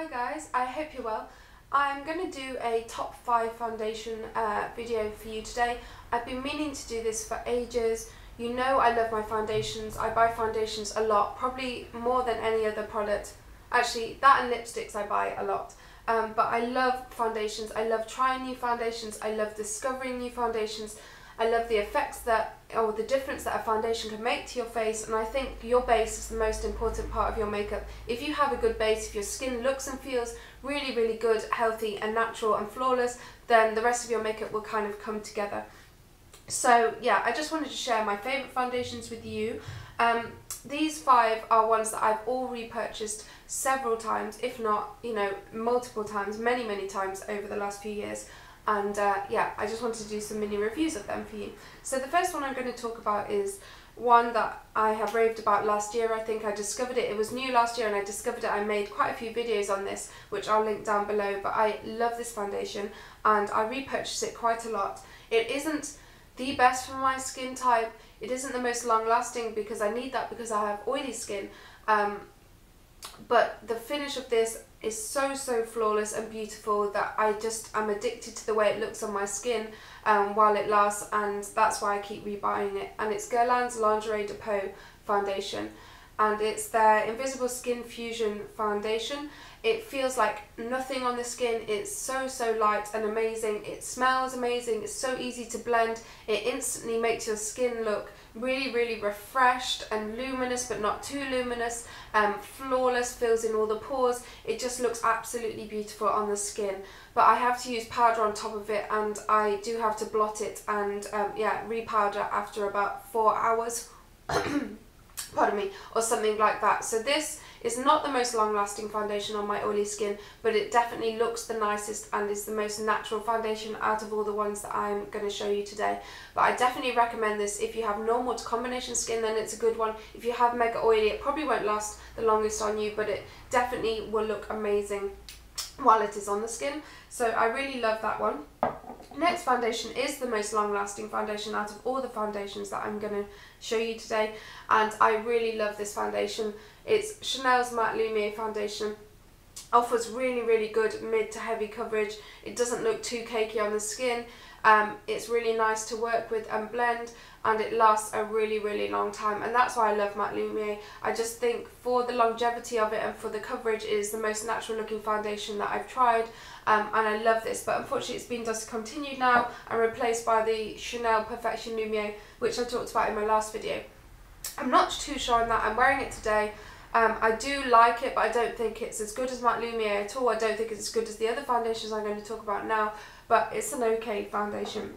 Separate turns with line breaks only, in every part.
Hi guys, I hope you're well. I'm going to do a top 5 foundation video for you today. I've been meaning to do this for ages. You know I love my foundations. I buy foundations a lot, probably more than any other product. Actually, that and lipsticks I buy a lot. But I love foundations. I love trying new foundations. I love discovering new foundations. I love the effects or the difference that a foundation can make to your face, and I think your base is the most important part of your makeup. If you have a good base, if your skin looks and feels really, really good, healthy and natural and flawless, then the rest of your makeup will kind of come together. So yeah, I just wanted to share my favourite foundations with you. These 5 are ones that I've all repurchased several times, if not, multiple times, many times over the last few years. And yeah, I just wanted to do some mini reviews of them for you. So the first one I'm going to talk about is one that I have raved about last year. I think I discovered it. It was new last year and I discovered it. I made quite a few videos on this, which I'll link down below. But I love this foundation and I repurchased it quite a lot. It isn't the best for my skin type. It isn't the most long lasting because I need that because I have oily skin. But the finish of this is so flawless and beautiful that I'm addicted to the way it looks on my skin while it lasts, and that's why I keep rebuying it. And it's Guerlain Lingerie De Peau foundation, and it's their Invisible Skin Fusion foundation. It feels like nothing on the skin. It's so light and amazing. It smells amazing. It's so easy to blend. It instantly makes your skin look really refreshed and luminous, but not too luminous. Flawless, fills in all the pores. It just looks absolutely beautiful on the skin. But I have to use powder on top of it, and I do have to blot it and yeah, repowder after about 4 hours. Pardon me, or something like that. So this is not the most long-lasting foundation on my oily skin, but it definitely looks the nicest and is the most natural foundation out of all the ones that I'm going to show you today. But I definitely recommend this. If you have normal to combination skin, then it's a good one. If you have mega oily, it probably won't last the longest on you, but it definitely will look amazing while it is on the skin. So I really love that one. Next foundation is the most long-lasting foundation out of all the foundations that I'm going to show you today, and I really love this foundation. It's Chanel's Mat Lumiere foundation. Offers really good mid to heavy coverage. It doesn't look too cakey on the skin. It's really nice to work with and blend, and it lasts a really long time, and that's why I love Mat Lumiere. I just think for the longevity of it and for the coverage, it is the most natural looking foundation that I've tried, and I love this. But unfortunately it's been discontinued now and replaced by the Chanel Perfection Lumiere, which I talked about in my last video. I'm not too sure on that. I'm wearing it today. I do like it, but I don't think it's as good as Mat Lumiere at all. I don't think it's as good as the other foundations I'm going to talk about now, but it's an okay foundation.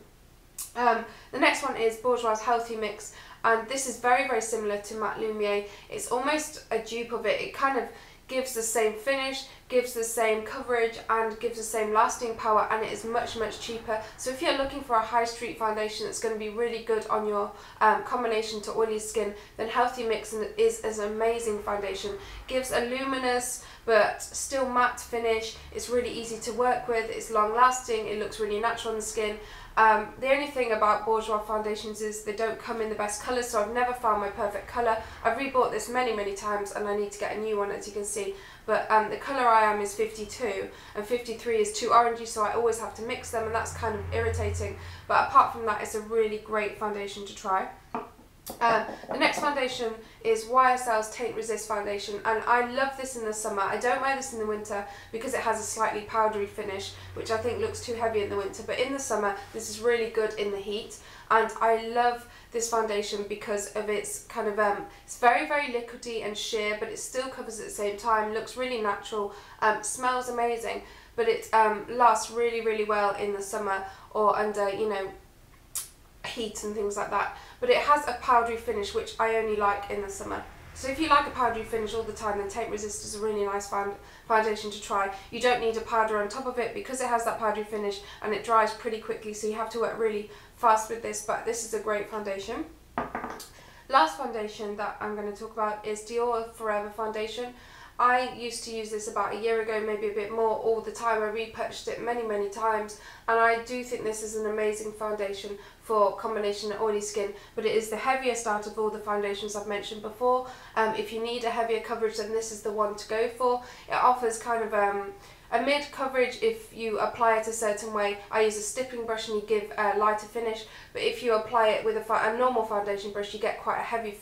The next one is Bourjois Healthy Mix, and this is very similar to Mat Lumiere. It's almost a dupe of it. It kind of gives the same finish, gives the same coverage, and gives the same lasting power, and it is much cheaper. So if you're looking for a high street foundation that's going to be really good on your combination to oily skin, then Healthy Mix is an amazing foundation. Gives a luminous but still matte finish. It's really easy to work with. It's long lasting. It looks really natural on the skin. The only thing about Bourjois foundations is they don't come in the best colours, so I've never found my perfect colour. I've rebought this many times and I need to get a new one, as you can see. But the colour I am is 52 and 53 is too orangey, so I always have to mix them, and that's kind of irritating. But apart from that, it's a really great foundation to try. The next foundation is YSL's Taint Resist foundation, and I love this in the summer. I don't wear this in the winter because it has a slightly powdery finish, which I think looks too heavy in the winter, but in the summer this is really good in the heat. And I love this foundation because of its kind of it's very liquidy and sheer, but it still covers at the same time, looks really natural, smells amazing, but it lasts really well in the summer or under heat and things like that. But it has a powdery finish, which I only like in the summer. So if you like a powdery finish all the time, then Taint Resist is a really nice foundation to try. You don't need a powder on top of it because it has that powdery finish and it dries pretty quickly, so you have to work really fast with this, but this is a great foundation. Last foundation that I'm going to talk about is Dior Forever foundation. I used to use this about a year ago, maybe a bit more, all the time. I repurchased it many times, and I do think this is an amazing foundation for combination oily skin, but it is the heaviest out of all the foundations I've mentioned before. If you need a heavier coverage, then this is the one to go for. It offers kind of a mid coverage if you apply it a certain way. I use a stippling brush and you give a lighter finish, but if you apply it with a normal foundation brush, you get quite a heavy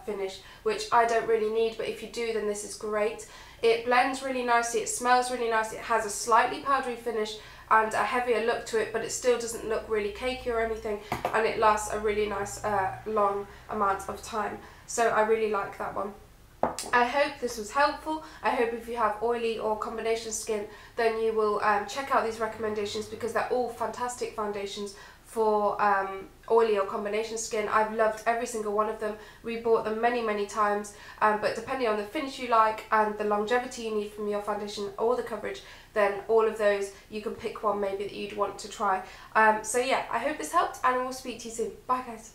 finish, which I don't really need, but if you do, then this is great. It blends really nicely, it smells really nice, it has a slightly powdery finish and a heavier look to it, but it still doesn't look really cakey or anything, and it lasts a really nice long amount of time. So I really like that one. I hope this was helpful. I hope if you have oily or combination skin, then you will check out these recommendations, because they're all fantastic foundations for oily or combination skin. I've loved every single one of them. We bought them many times, but depending on the finish you like and the longevity you need from your foundation or the coverage, then all of those, you can pick one maybe that you'd want to try. So yeah, I hope this helped, and I will speak to you soon. Bye guys.